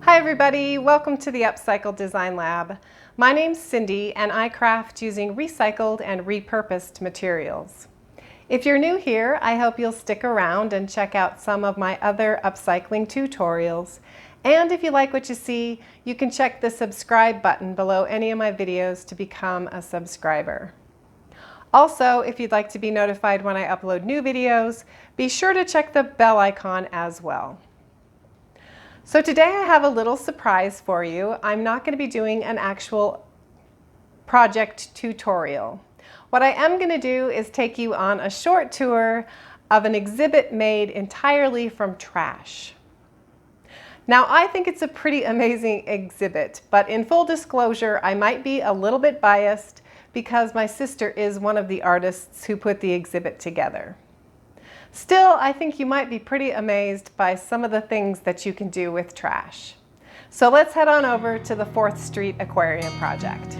Hi everybody, welcome to the Upcycle Design Lab. My name's Cindy and I craft using recycled and repurposed materials. If you're new here, I hope you'll stick around and check out some of my other upcycling tutorials. And if you like what you see, you can check the subscribe button below any of my videos to become a subscriber. Also, if you'd like to be notified when I upload new videos, be sure to check the bell icon as well. So today I have a little surprise for you. I'm not going to be doing an actual project tutorial. What I am going to do is take you on a short tour of an exhibit made entirely from trash. Now I think it's a pretty amazing exhibit, but in full disclosure, I might be a little bit biased because my sister is one of the artists who put the exhibit together. Still, I think you might be pretty amazed by some of the things that you can do with trash. So let's head on over to the 4th Street Aquarium project.